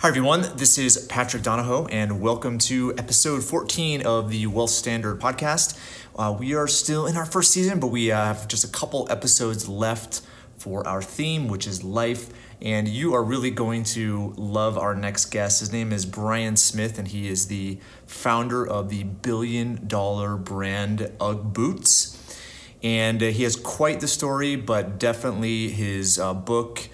Hi everyone, this is Patrick Donahoe and welcome to episode 14 of the Wealth Standard podcast. We are still in our first season, but we have just a couple episodes left for our theme, which is life. And you are really going to love our next guest. His name is Brian Smith, and he is the founder of the billion-dollar brand UGG Boots. And he has quite the story, but definitely his book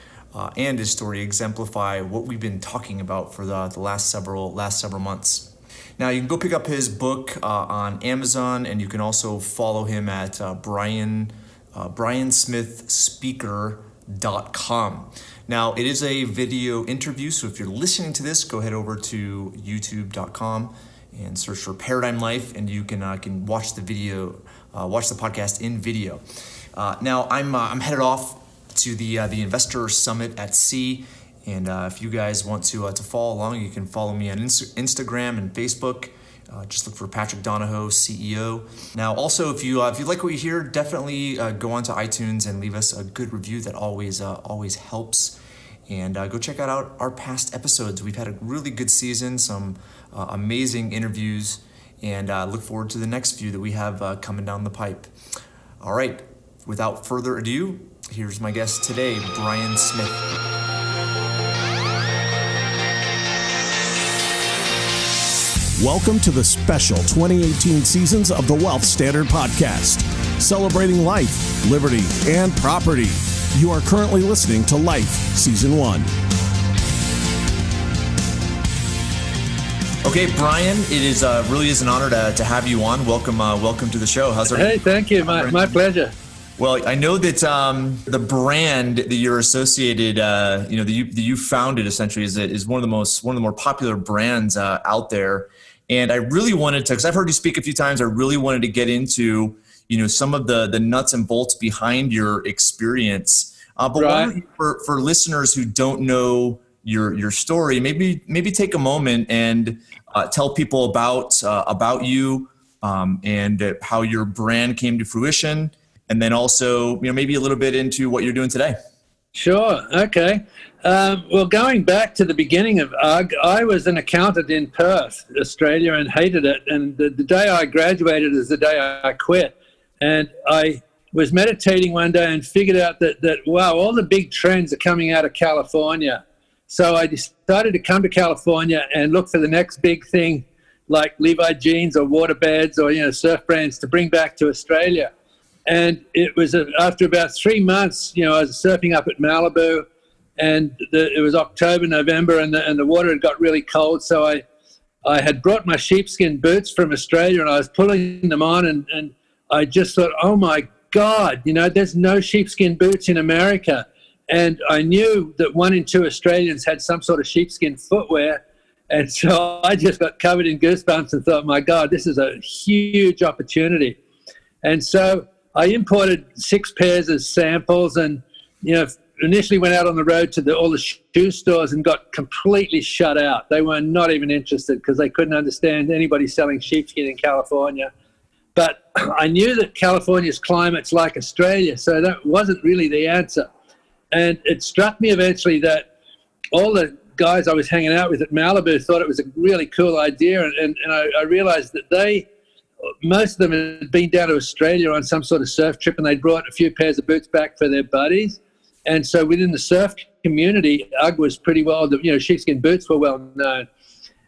and his story exemplify what we've been talking about for the last several months. Now you can go pick up his book on Amazon, and you can also follow him at briansmithspeaker.com. Now it is a video interview, so if you're listening to this, go head over to youtube.com and search for Paradigm Life, and you can watch the video, watch the podcast in video. Now I'm headed off to the Investor Summit at Sea, and if you guys want to follow along, you can follow me on Instagram and Facebook. Just look for Patrick Donahoe, CEO. Now, also, if you like what you hear, definitely go onto iTunes and leave us a good review. That always helps. And go check out our past episodes. We've had a really good season, some amazing interviews, and look forward to the next few that we have coming down the pipe. All right, without further ado, here's my guest today, Brian Smith. Welcome to the special 2018 seasons of the Wealth Standard Podcast, celebrating life, liberty, and property. You are currently listening to Life Season 1. Okay, Brian, it is really is an honor to have you on. Welcome to the show. How's everything? Hey, thank you. My pleasure. Well, I know that the brand that you're associated, that you founded essentially is one of the more popular brands out there. And I really wanted to, because I've heard you speak a few times, I really wanted to get into, some of the nuts and bolts behind your experience. But right. why don't you, for listeners who don't know your story, maybe take a moment and tell people about you and how your brand came to fruition. And then also, maybe a little bit into what you're doing today. Sure. Okay. Well, going back to the beginning of UGG, I was an accountant in Perth, Australia, and hated it. And the day I graduated is the day I quit. And I was meditating one day and figured out that wow, all the big trends are coming out of California. So I decided to come to California and look for the next big thing, like Levi jeans or waterbeds or surf brands to bring back to Australia. And it was after about 3 months, I was surfing up at Malibu, and it was October, November, and the water had got really cold. So I had brought my sheepskin boots from Australia, and I was pulling them on, and I just thought, oh my God, there's no sheepskin boots in America. And I knew that 1 in 2 Australians had some sort of sheepskin footwear. And so I just got covered in goosebumps and thought, my God, this is a huge opportunity. And so I imported 6 pairs as samples, and initially went out on the road to all the shoe stores and got completely shut out. They were not even interested because they couldn't understand anybody selling sheepskin in California. But I knew that California's climate's like Australia, so that wasn't really the answer. And it struck me eventually that all the guys I was hanging out with at Malibu thought it was a really cool idea, and I realized that most of them had been down to Australia on some sort of surf trip, and they'd brought a few pairs of boots back for their buddies. And so within the surf community, UGG was pretty well, sheepskin boots were well known.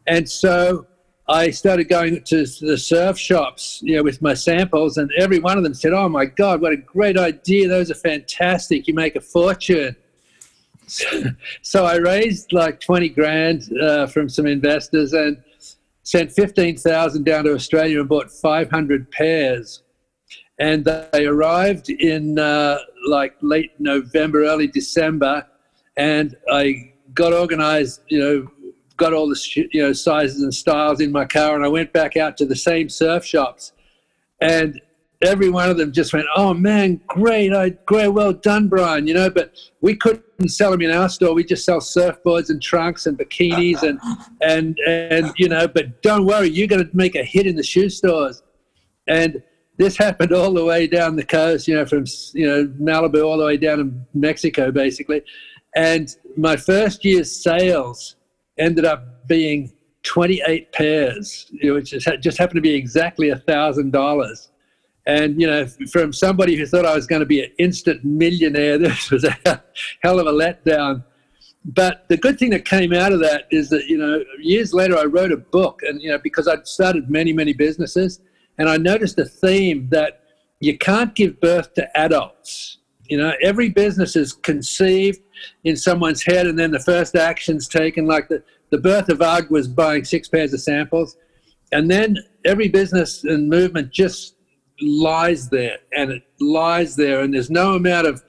And so I started going to the surf shops, with my samples, and every one of them said, oh my God, what a great idea. Those are fantastic. You make a fortune. So I raised like 20 grand from some investors and sent 15,000 down to Australia and bought 500 pairs. And they arrived in late November, early December, and I got organized, got all the sizes and styles in my car, and I went back out to the same surf shops, and every one of them just went, oh man, great, well done, Brian, but we couldn't sell them in our store. We just sell surfboards and trunks and bikinis and but don't worry, you're going to make a hit in the shoe stores. And this happened all the way down the coast, from Malibu all the way down to Mexico, basically. And my first year's sales ended up being 28 pairs, which just happened to be exactly $1,000. And, you know, from somebody who thought I was going to be an instant millionaire, this was a hell of a letdown. But the good thing that came out of that is that, you know, years later I wrote a book, and, you know, because I'd started many, many businesses, and I noticed a theme that you can't give birth to adults. You know, every business is conceived in someone's head, and then the first action's taken. Like the birth of UGG was buying 6 pairs of samples. And then every business and movement just lies there, and it lies there, and there's no amount of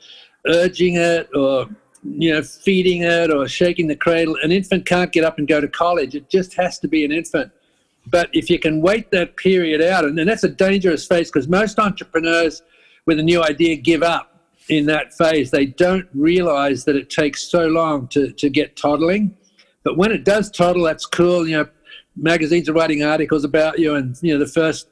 urging it or, you know, feeding it or shaking the cradle. An infant can't get up and go to college. It just has to be an infant. But if you can wait that period out, and that's a dangerous phase, because most entrepreneurs with a new idea give up in that phase. They don't realize that it takes so long to get toddling. But when it does toddle, that's cool. You know, magazines are writing articles about you, and, you know, the first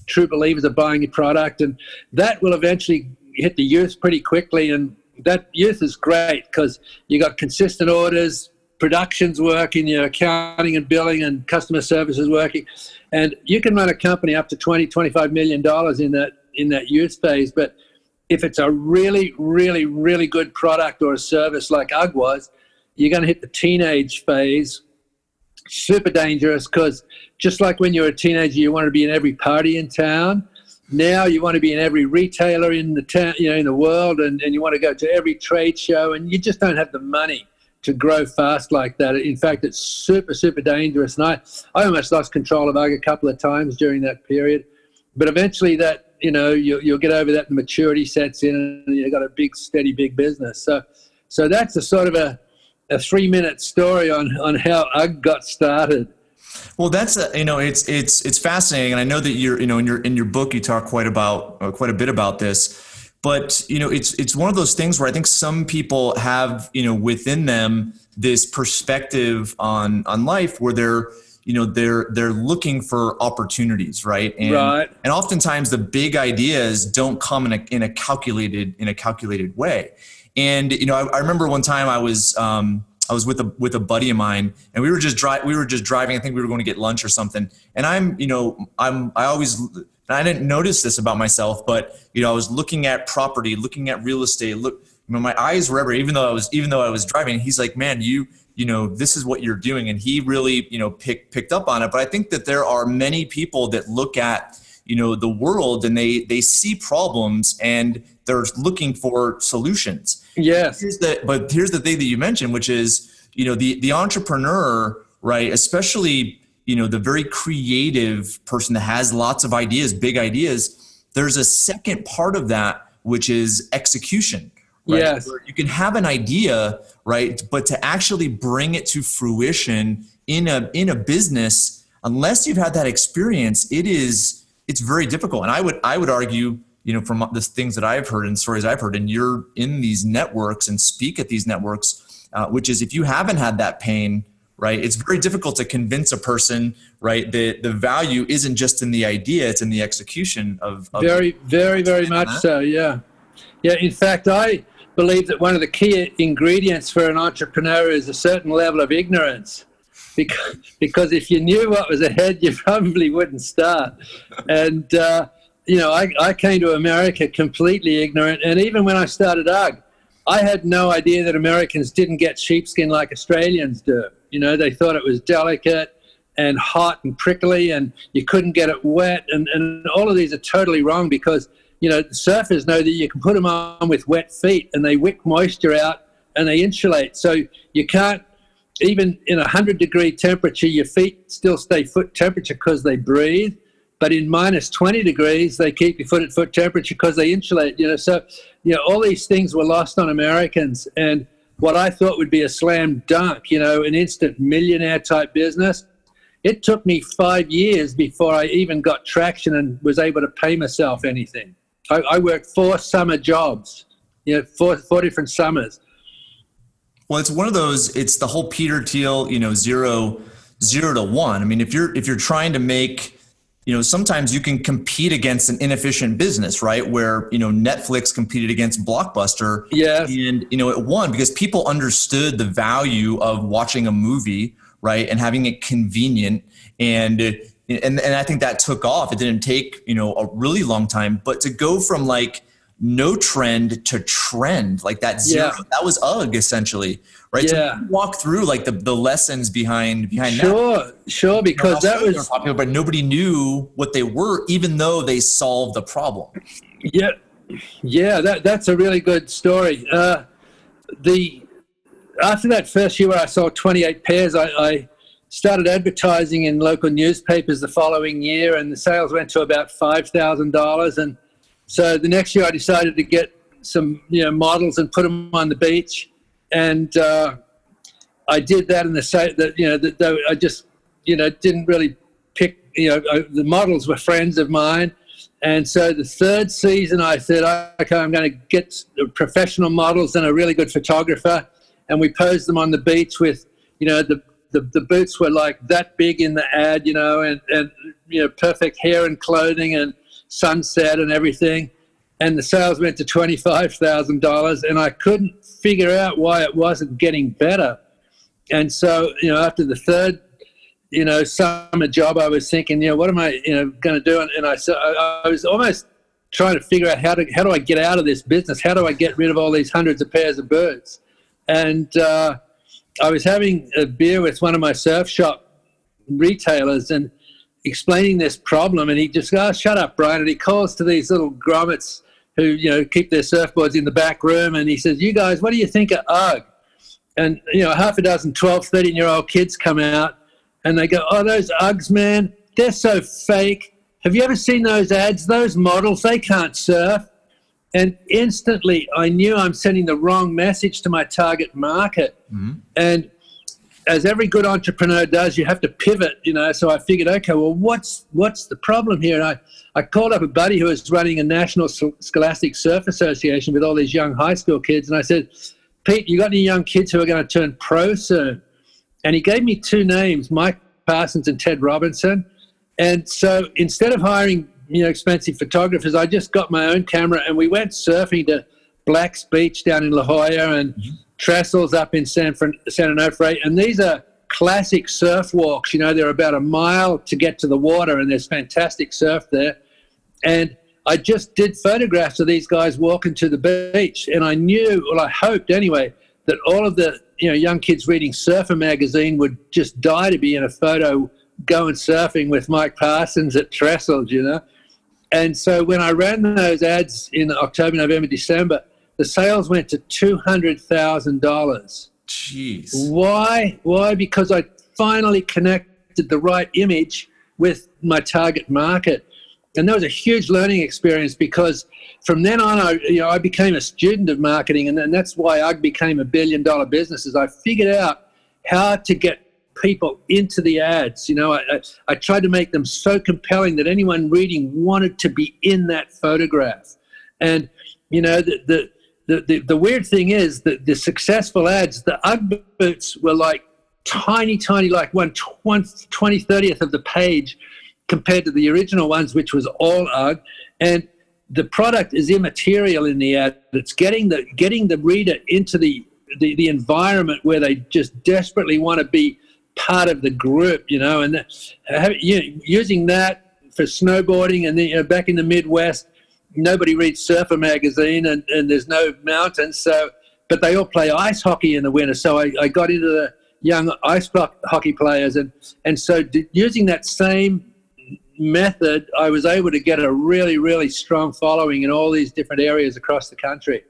true believers are buying your product, and that will eventually hit the youth pretty quickly. And that youth is great because you got consistent orders, production's working, you know, accounting and billing and customer service is working, and you can run a company up to $20-25 million in that youth phase. But if it's a really, really, really good product or a service like UGG was, you're going to hit the teenage phase. Super dangerous, because just like when you're a teenager, you want to be in every party in town. Now you want to be in every retailer in the town, you know, in the world, and you want to go to every trade show, and you just don't have the money to grow fast like that. In fact, it's super, super dangerous. And I almost lost control of UGG a couple of times during that period. But eventually that, you know, you'll get over that, and maturity sets in, and you've got a big, steady, big business. So that's a sort of a 3-minute story on how UGG got started. Well, that's you know, it's fascinating, and I know that you're, you know, in your book you talk quite a bit about this, but, you know, it's one of those things where I think some people have, you know, within them this perspective on life where they're looking for opportunities, right? And oftentimes the big ideas don't come in a calculated way. And, you know, I remember one time I was with a buddy of mine, and we were just driving. I think we were going to get lunch or something. And I didn't notice this about myself, but, you know, I was looking at property, looking at real estate. You know, my eyes were everywhere, even though I was driving. He's like, man, you know, this is what you're doing. And he really, you know, picked up on it. But I think that there are many people that look at, you know, the world, and they see problems and they're looking for solutions. Yes. But here's the thing that you mentioned, which is, you know, the entrepreneur, right? Especially, you know, the very creative person that has lots of ideas, big ideas. There's a second part of that, which is execution. Right? Yes. Where you can have an idea, right? But to actually bring it to fruition in a business, unless you've had that experience, it's very difficult. And I would argue, you know, from the things that I've heard and stories I've heard, and you're in these networks and speak at these networks, which is, if you haven't had that pain, right, it's very difficult to convince a person, right, that the value isn't just in the idea, it's in the execution of very, very, very much so. Yeah. Yeah. In fact, I believe that one of the key ingredients for an entrepreneur is a certain level of ignorance. Because if you knew what was ahead, you probably wouldn't start. And, you know, I came to America completely ignorant. And even when I started UGG, I had no idea that Americans didn't get sheepskin like Australians do. You know, they thought it was delicate and hot and prickly, and you couldn't get it wet. And all of these are totally wrong, because, you know, the surfers know that you can put them on with wet feet and they wick moisture out and they insulate. So you can't, even in 100-degree temperature, your feet still stay foot temperature because they breathe. But in minus 20 degrees, they keep your foot at foot temperature because they insulate. You know, so, you know, all these things were lost on Americans. And what I thought would be a slam dunk, you know, an instant millionaire type business, it took me 5 years before I even got traction and was able to pay myself anything. I worked 4 summer jobs, you know, four different summers. Well, it's one of those, it's the whole Peter Thiel, you know, zero to one. I mean, if you're trying to make, you know, sometimes you can compete against an inefficient business, right? Where, you know, Netflix competed against Blockbuster. Yes. And, you know, it won because people understood the value of watching a movie, right? And having it convenient. And I think that took off. It didn't take, a really long time, but to go from like no trend to trend, like that zero, that was UGG essentially, right? Yeah. So walk through like the lessons behind that. Sure. Because that was popular, but nobody knew what they were, even though they solved the problem. Yeah. That's a really good story. After that first year where I sold 28 pairs, I started advertising in local newspapers the following year, and the sales went to about $5,000. And so the next year I decided to get some, models and put them on the beach. And I did that in I just, didn't really pick, the models were friends of mine. And so the third season I said, okay, I'm going to get professional models and a really good photographer. And we posed them on the beach with, the boots were like that big in the ad, and perfect hair and clothing and sunset and everything. And the sales went to $25,000, and I couldn't figure out why it wasn't getting better. And so, after the third, summer job, I was thinking, what am I, going to do? And I was almost trying to figure out how do I get out of this business? How do I get rid of all these hundreds of pairs of boots? And I was having a beer with one of my surf shop retailers and explaining this problem, and he just goes, "Oh, shut up, Brian." And he calls to these little grommets who, keep their surfboards in the back room, and he says, "You guys, what do you think of UGG?" And, half a dozen 12, 13-year-old kids come out, and they go, "Oh, those Uggs, man, they're so fake. Have you ever seen those ads? Those models, they can't surf." And instantly I knew I'm sending the wrong message to my target market. Mm-hmm. And as every good entrepreneur does, you have to pivot, So I figured, okay, well, what's the problem here? And I called up a buddy who was running a national scholastic surf association with all these young high school kids. And I said, "Pete, you got any young kids who are going to turn pro soon?" And he gave me two names, Mike Parsons and Ted Robinson. And so instead of hiring expensive photographers, I just got my own camera and we went surfing to Black's Beach down in La Jolla and Trestles up in San Onofre. And these are classic surf walks. They're about a mile to get to the water, and there's fantastic surf there. And I just did photographs of these guys walking to the beach. And I knew, I hoped anyway, that all of the young kids reading Surfer magazine would just die to be in a photo going surfing with Mike Parsons at Trestles, And so when I ran those ads in October, November, December, the sales went to $200,000. Jeez. Why? Because I finally connected the right image with my target market. And that was a huge learning experience, because from then on, I became a student of marketing, and that's why UGG became a billion-dollar business. Is I figured out how to get people into the ads. I tried to make them so compelling that anyone reading wanted to be in that photograph. And the weird thing is that the successful ads, the UGG boots were like tiny, like 1/20/30th of the page compared to the original ones, which was all UGG. And the product is immaterial in the ad. It's getting the reader into the environment where they just desperately want to be part of the group, and using that for snowboarding. And then, back in the Midwest, nobody reads Surfer magazine, and there's no mountains, but they all play ice hockey in the winter. So I got into the young ice hockey players, and so using that same method, I was able to get a really, really strong following in all these different areas across the country.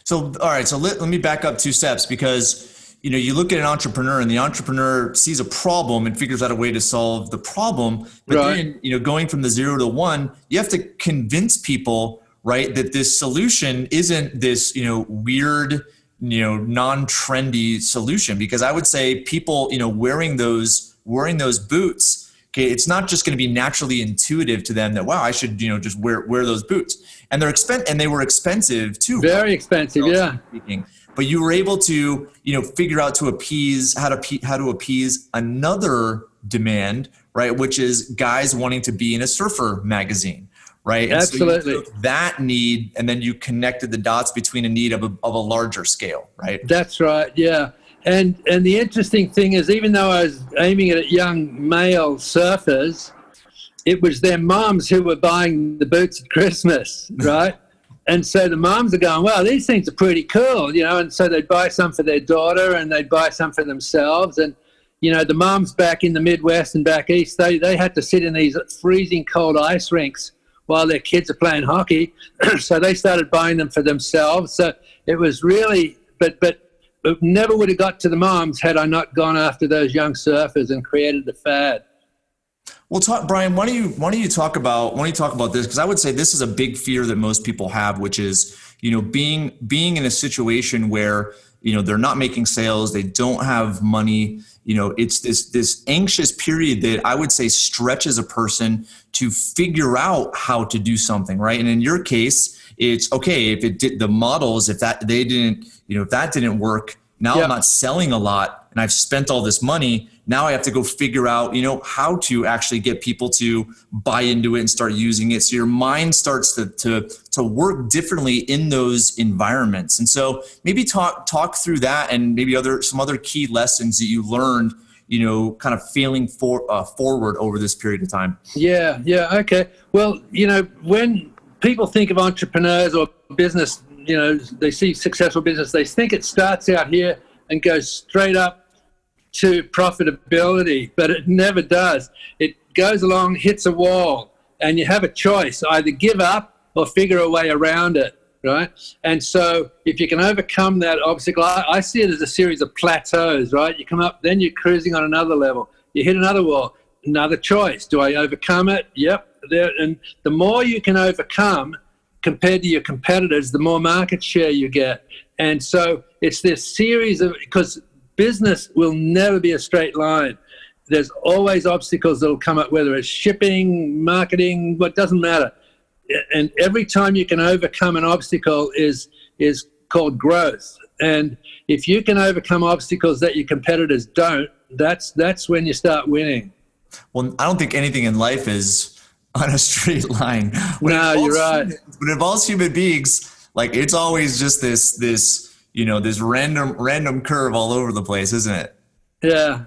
So, all right, so let me back up 2 steps, because you look at an entrepreneur, and the entrepreneur sees a problem and figures out a way to solve the problem. But right. Then, going from the 0 to 1, you have to convince people, right, that this solution isn't this, weird, non-trendy solution. Because I would say people, wearing those boots, okay, it's not just going to be naturally intuitive to them that, wow, I should, just wear those boots. And they were expensive too. Very expensive, yeah. Speaking. But you were able to, figure out how to appease another demand, right? Which is guys wanting to be in a surfer magazine, right? And absolutely. So you took that need, and then you connected the dots between a need of a larger scale, right? That's right, yeah. And the interesting thing is, even though I was aiming it at young male surfers, it was their moms who were buying the boots at Christmas, right? And so the moms are going, well, these things are pretty cool, you know, and so they'd buy some for their daughter and they'd buy some for themselves. And, you know, the moms back in the Midwest and back east, they had to sit in these freezing cold ice rinks while their kids are playing hockey. So they started buying them for themselves. So it was really, but it never would have got to the moms had I not gone after those young surfers and created the fad. Well, Brian, why don't you talk about this? Because I would say this is a big fear that most people have, which is, you know, being in a situation where, you know, they're not making sales, they don't have money. You know, it's this anxious period that I would say stretches a person to figure out how to do something, right? And in your case, it's okay if the models, if that didn't work, now I'm not selling a lot and I've spent all this money. Now I have to go figure out, you know, how to actually get people to buy into it and start using it. So your mind starts to work differently in those environments. And so maybe talk through that and maybe some other key lessons that you learned, you know, kind of failing forward over this period of time. Yeah. Okay. Well, you know, when people think of entrepreneurs or business, you know, they see successful business, they think it starts out here and goes straight up to profitability, but it never does. It goes along, hits a wall, and you have a choice: either give up or figure a way around it, right? And so if you can overcome that obstacle, I see it as a series of plateaus, right? You come up, then you're cruising on another level. You hit another wall, another choice. Do I overcome it? Yep. And the more you can overcome compared to your competitors, the more market share you get. And so it's this series of, because business will never be a straight line. There's always obstacles that will come up, whether it's shipping, marketing, what doesn't matter. And every time you can overcome an obstacle is called growth. And if you can overcome obstacles that your competitors don't, that's when you start winning. Well, I don't think anything in life is on a straight line. No, you're right. When it involves human beings, like, it's always just this you know, this random curve all over the place, isn't it? Yeah.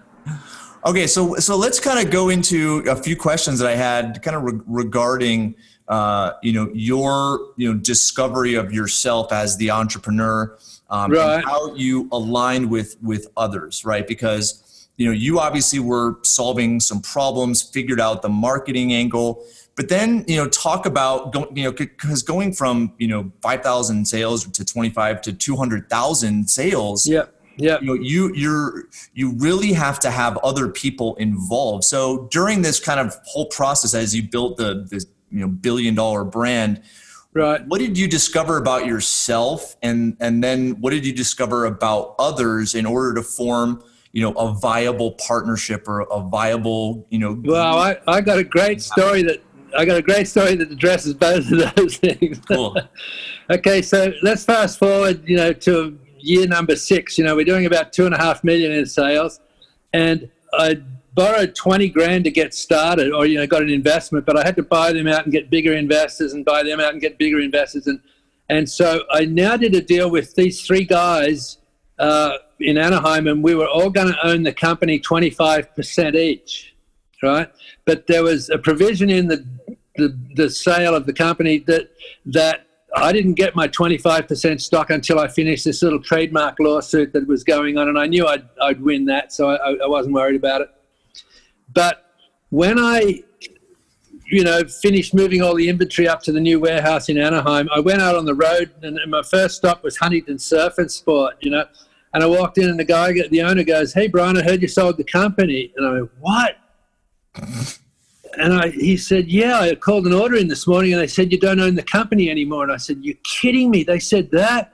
Okay, so let's kind of go into a few questions that I had kind of regarding, you know, your, you know, discovery of yourself as the entrepreneur, right, and how you aligned with others, right? Because, you know, you obviously were solving some problems, figured out the marketing angle. But then, you know, talk about, you know, because going from, you know, 5,000 sales to 25 to 200,000 sales, yeah, you know, you really have to have other people involved. So during this kind of whole process, as you built this, you know, $1 billion brand, right, what did you discover about yourself, and then what did you discover about others in order to form, you know, a viable partnership or a viable, you know? Well, I got a great story that addresses both of those things. Cool. Okay, so let's fast forward, you know, to year number 6. You know, we're doing about $2.5 million in sales, and I borrowed 20 grand to get started, or, you know, got an investment, but I had to buy them out and get bigger investors and buy them out and get bigger investors. And so I now did a deal with these 3 guys in Anaheim, and we were all going to own the company 25% each, right? But there was a provision in the sale of the company that I didn't get my 25% stock until I finished this little trademark lawsuit that was going on, and I knew I'd win that, so I wasn't worried about it. But when I, you know, finished moving all the inventory up to the new warehouse in Anaheim, I went out on the road, and my first stop was Huntington Surf and Sport, you know, and I walked in, and the owner goes, "Hey, Brian, I heard you sold the company." And I went, "What?" And he said, "Yeah, I called an order in this morning and they said you don't own the company anymore." And I said, "You're kidding me? They said that?"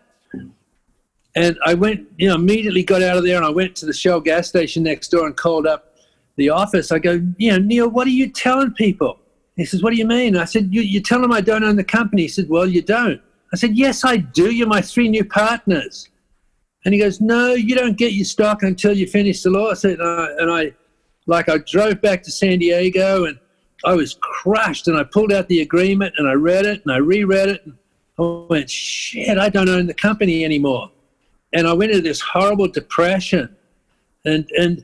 And I went, you know, immediately got out of there and I went to the Shell gas station next door and called up the office. I go, "You know, Neil, what are you telling people?" He says, "What do you mean?" I said, you tell them I don't own the company." He said, "Well, you don't." I said, "Yes, I do. You're my 3 new partners." And he goes, "No, you don't get your stock until you finish the lawsuit." And I drove back to San Diego and I was crushed, and I pulled out the agreement and I read it and I reread it. And I went, "Shit, I don't own the company anymore." and I went into this horrible depression. And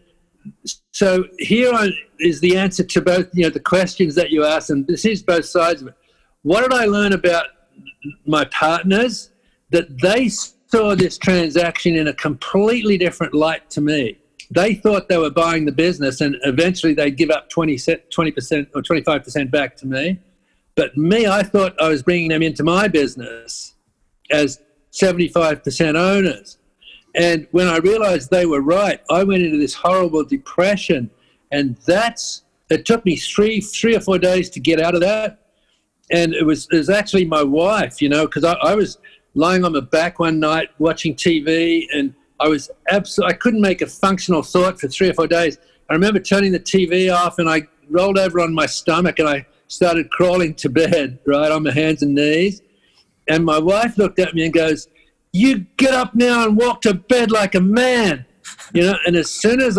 so is the answer to both, the questions that you asked, and this is both sides of it. What did I learn about my partners? That they saw this transaction in a completely different light to me. They thought they were buying the business, and eventually they'd give up 20% or 25% back to me. But me, I thought I was bringing them into my business as 75% owners. And when I realized they were right, I went into this horrible depression. And it took me three or 4 days to get out of that. And it was actually my wife, because I was lying on my back one night watching TV, and I couldn't make a functional thought for 3 or 4 days. I remember turning the TV off, and I rolled over on my stomach, and I started crawling to bed, right, on my hands and knees. And my wife looked at me and goes, "You get up now and walk to bed like a man." And as soon as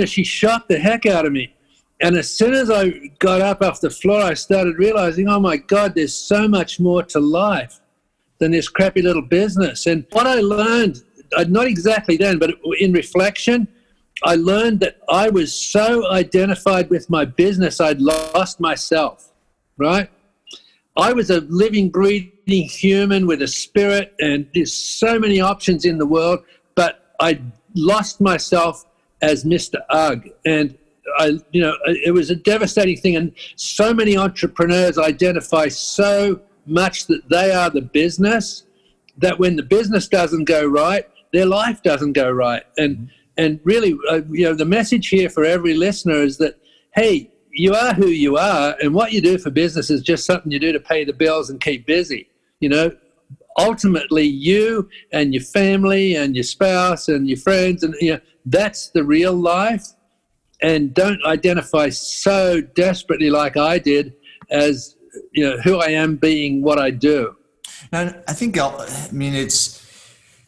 she shocked the heck out of me. And as soon as I got up off the floor, I started realizing, oh my God, there's so much more to life than this crappy little business. And what I learned, not exactly then, but in reflection, I learned that I was so identified with my business, I'd lost myself, right? I was a living, breathing human with a spirit, and there's so many options in the world, but I lost myself as Mr. Ugg. And it was a devastating thing. And so many entrepreneurs identify so much that they are the business, that when the business doesn't go right, their life doesn't go right. And really, the message here for every listener is that, hey, you are who you are, and what you do for business is just something you do to pay the bills and keep busy. Ultimately, you and your family and your spouse and your friends, and that's the real life. And don't identify so desperately like I did as who I am being what I do. And I think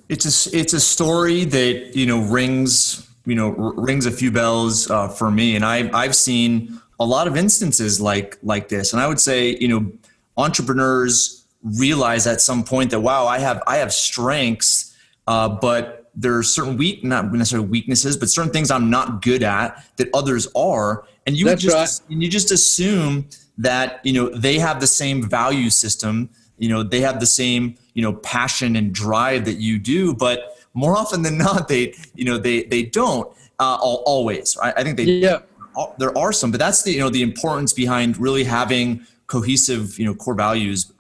it's a story that rings a few bells for me, and I've seen a lot of instances like this. And I would say entrepreneurs realize at some point that, wow, I have strengths, but there are certain not necessarily weaknesses, but certain things I'm not good at that others are. And you just assume that, they have the same value system, they have the same, passion and drive that you do, but more often than not, they don't always. Right? I think there are some, but that's the importance behind really having cohesive, core values,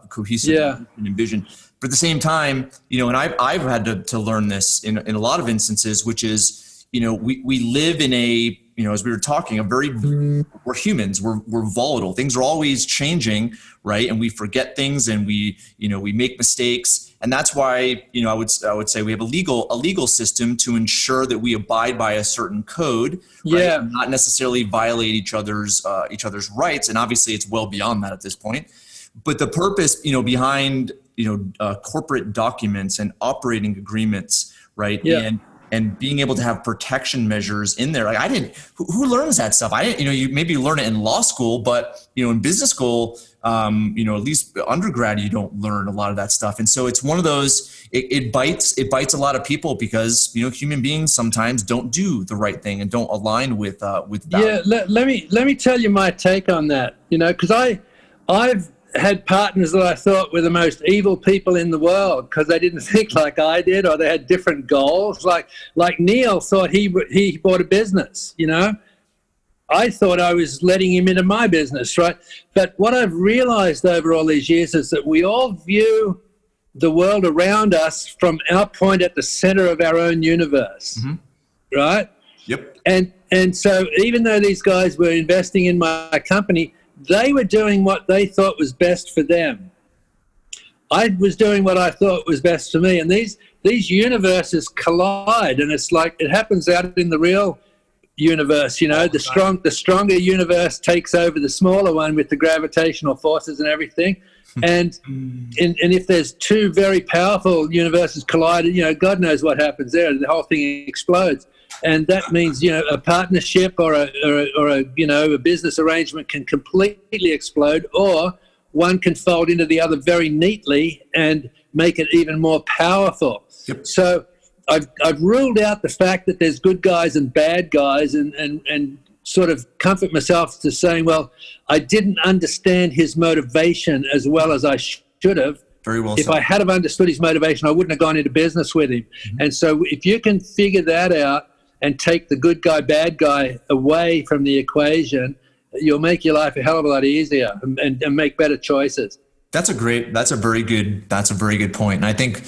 cohesive and vision. But at the same time, and I've had to learn this in a lot of instances, which is, we live in a, as we were talking, we're humans, we're volatile. Things are always changing, right? And we forget things, and we make mistakes. And that's why, I would say we have a legal system to ensure that we abide by a certain code, right? And not necessarily violate each other's rights. And obviously it's well beyond that at this point. But the purpose, behind, corporate documents and operating agreements, right? Yeah. And being able to have protection measures in there. Like who learns that stuff? You maybe learn it in law school, but, in business school, at least undergrad, you don't learn a lot of that stuff. And so it's one of those, it bites a lot of people because, human beings sometimes don't do the right thing and don't align with value. Yeah. Let me tell you my take on that, because I've had partners that I thought were the most evil people in the world because they didn't think like I did, or they had different goals. Like Neil thought he bought a business, I thought I was letting him into my business, right? But what I've realized over all these years is that we all view the world around us from our point at the center of our own universe, right? Yep. And so even though these guys were investing in my company, they were doing what they thought was best for them. I was doing what I thought was best for me. And these universes collide, and it's like it happens out in the real universe. The stronger universe takes over the smaller one with the gravitational forces and everything. And if there's two very powerful universes collided, God knows what happens there. The whole thing explodes. And that means, a partnership or a business arrangement can completely explode, or one can fold into the other very neatly and make it even more powerful. Yep. So I've ruled out the fact that there's good guys and bad guys, and sort of comfort myself to saying, well, I didn't understand his motivation as well as I should have. Very well If said. I had have understood his motivation, I wouldn't have gone into business with him. And so if you can figure that out and take the good guy, bad guy away from the equation, you'll make your life a hell of a lot easier and make better choices. That's a very good point. And I think,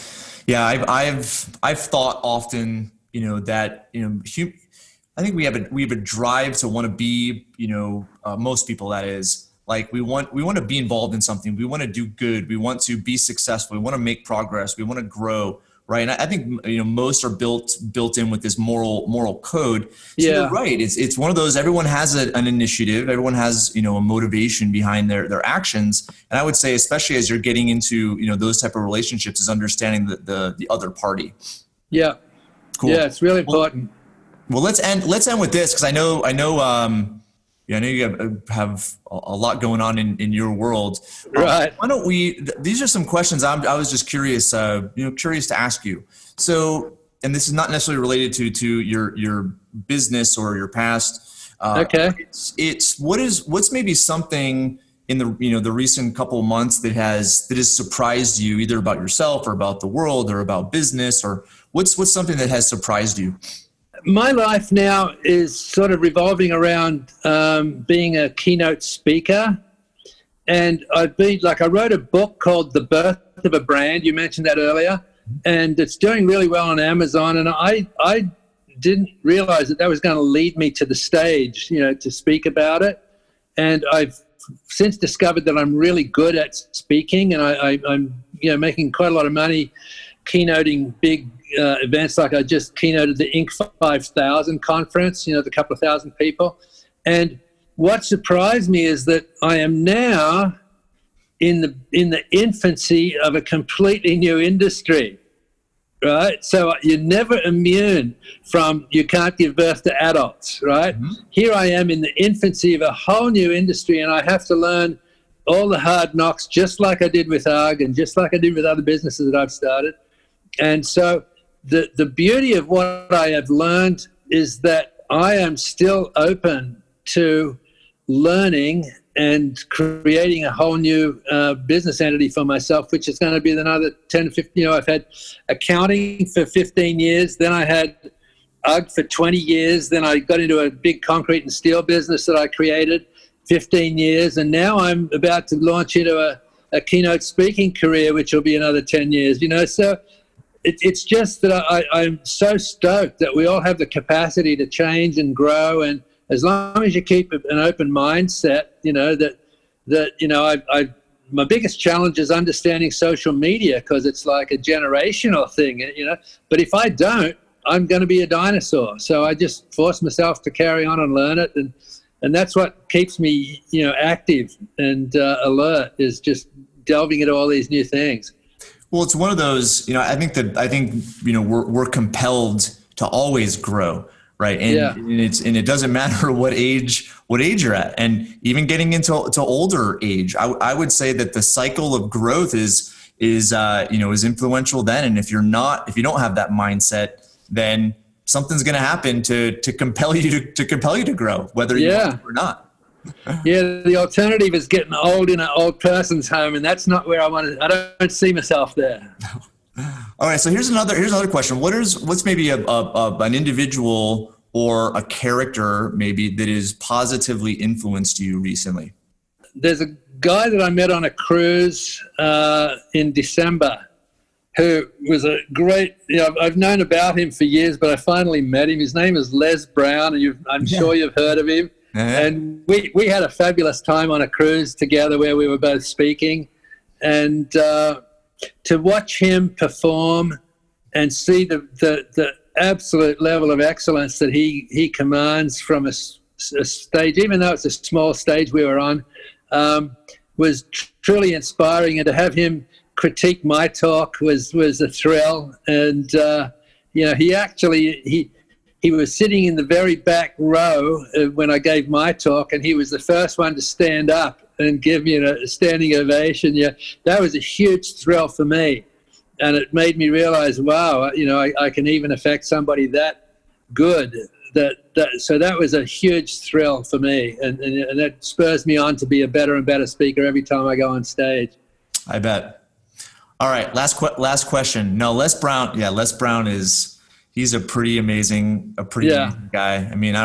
yeah, I've thought often, that, I think we have a drive to want to be, most people, that is, like, we want to be involved in something. We want to do good. We want to be successful. We want to make progress. We want to grow. Right. And I think, most are built in with this moral code. So you're right. It's one of those, everyone has an initiative. Everyone has, a motivation behind their actions. And I would say, especially as you're getting into, those type of relationships, is understanding the other party. Yeah. Cool. Yeah. It's really important. Well, let's end with this, because I know you have a lot going on in your world. Right. Why don't these are some questions I was just curious to ask you. So, and this is not necessarily related to your business or your past. Okay. It's what's maybe something in the recent couple of months that has surprised you, either about yourself or about the world or about business, or what's something that has surprised you? My life now is sort of revolving around being a keynote speaker. And I wrote a book called The Birth of a Brand. You mentioned that earlier. And it's doing really well on Amazon. And I didn't realize that was going to lead me to the stage, to speak about it. And I've since discovered that I'm really good at speaking. And I'm making quite a lot of money keynoting big events. Like I just keynoted the Inc. 5000 conference, the couple of thousand people. And what surprised me is that I am now in the infancy of a completely new industry, right? So you're never immune from, you can't give birth to adults, right? Mm-hmm. Here I am in the infancy of a whole new industry, and I have to learn all the hard knocks, just like I did with ARG and just like I did with other businesses that I've started. And so the beauty of what I have learned is that I am still open to learning and creating a whole new business entity for myself, which is going to be another 10 to 15. I've had accounting for 15 years. Then I had UGG for 20 years. Then I got into a big concrete and steel business that I created 15 years. And now I'm about to launch into a keynote speaking career, which will be another 10 years, So it's just that I'm so stoked that we all have the capacity to change and grow. And as long as you keep an open mindset, my biggest challenge is understanding social media, because it's like a generational thing, But if I don't, I'm going to be a dinosaur. So I just force myself to carry on and learn it. And that's what keeps me, active and alert, is just delving into all these new things. Well, it's one of those, I think we're compelled to always grow, right? And it doesn't matter what age you're at, and even getting into older age, I would say that the cycle of growth is influential then. And if you don't have that mindset, then something's going to happen to compel you to grow, whether you want to or not. Yeah, the alternative is getting old in an old person's home, and that's not where I want to. I don't see myself there. All right, so here's another question. What's maybe an individual or a character maybe that has positively influenced you recently? There's a guy that I met on a cruise in December who was a great. I've known about him for years, but I finally met him. His name is Les Brown, and I'm sure you've heard of him. And we had a fabulous time on a cruise together where we were both speaking, and to watch him perform and see the absolute level of excellence that he commands from a stage, even though it's a small stage we were on, was truly inspiring. And to have him critique my talk was a thrill. And he was sitting in the very back row when I gave my talk, and he was the first one to stand up and give me a standing ovation. Yeah, that was a huge thrill for me. And it made me realize, wow, you know, I can even affect somebody that good. So that was a huge thrill for me, and that spurs me on to be a better and better speaker every time I go on stage. I bet. All right, last question. No, Les Brown. Yeah, Les Brown he's a pretty amazing guy. I mean, I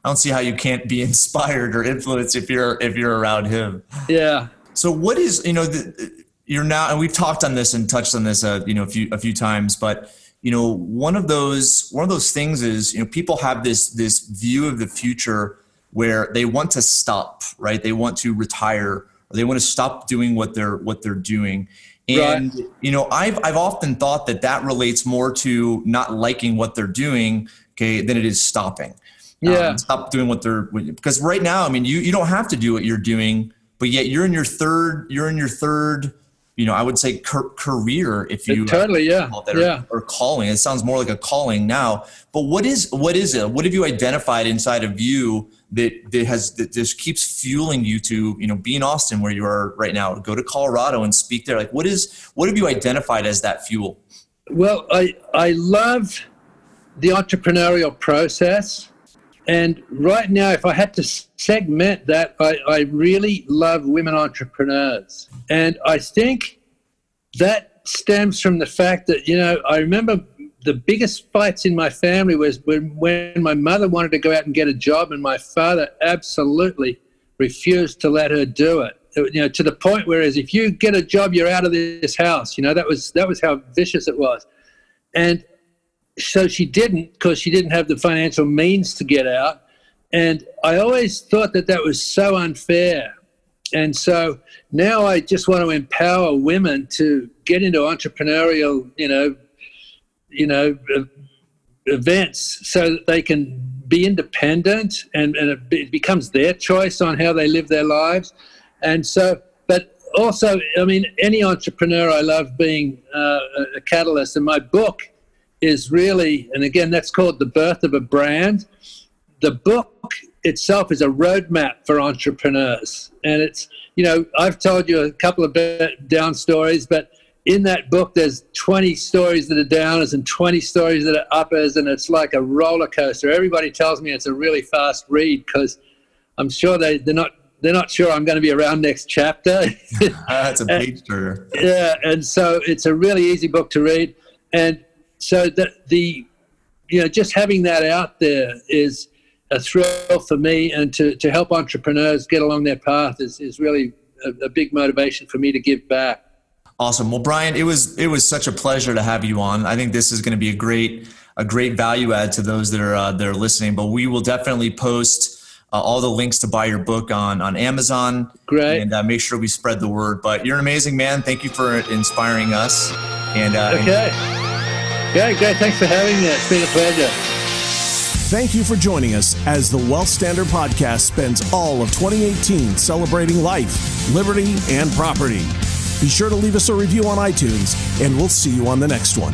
don't see how you can't be inspired or influenced if you're around him. Yeah. So what is, you know, you're now, and we've talked on this and touched on this, you know, a few times, but you know, one of those things is, you know, people have this view of the future where they want to stop, right? They want to retire, or they want to stop doing what they're doing. And, right. You know, I've often thought that relates more to not liking what they're doing, okay, than it is stopping. Yeah. Stop doing because right now, I mean, you don't have to do what you're doing, but yet you're in your third, you know, I would say career, if you totally, yeah, or calling. It sounds more like a calling now. But what is it? What have you identified inside of you that just keeps fueling you to, you know, be in Austin where you are right now, go to Colorado and speak there? Like, what have you identified as that fuel? Well, I love the entrepreneurial process. And right now, if I had to segment that, I really love women entrepreneurs. And I think that stems from the fact that, you know, I remember the biggest fights in my family was when my mother wanted to go out and get a job and my father absolutely refused to let her do it. You know, to the point where if you get a job, you're out of this house. You know, that was how vicious it was. And so she didn't, because she didn't have the financial means to get out. And I always thought that was so unfair. And so now I just want to empower women to get into entrepreneurial, events so that they can be independent and it becomes their choice on how they live their lives. And so, but also, I mean, any entrepreneur, I love being a catalyst. And my book is really, and again, that's called The Birth of a Brand. The book itself is a roadmap for entrepreneurs. And it's, you know, I've told you a couple of down stories, but in that book, there's 20 stories that are downers and 20 stories that are uppers, and it's like a roller coaster. Everybody tells me it's a really fast read because I'm sure they're not sure I'm going to be around next chapter. That's a page turner. Yeah, and so it's a really easy book to read. And so just having that out there is a thrill for me, and to help entrepreneurs get along their path is really a big motivation for me to give back. Awesome. Well, Brian, it was such a pleasure to have you on. I think this is going to be a great value add to those that are listening. But we will definitely post all the links to buy your book on Amazon. Great. And make sure we spread the word. But you're an amazing man. Thank you for inspiring us. And okay. Yeah, great. Thanks for having me. It's been a pleasure. Thank you for joining us as the Wealth Standard Podcast spends all of 2018 celebrating life, liberty, and property. Be sure to leave us a review on iTunes, and we'll see you on the next one.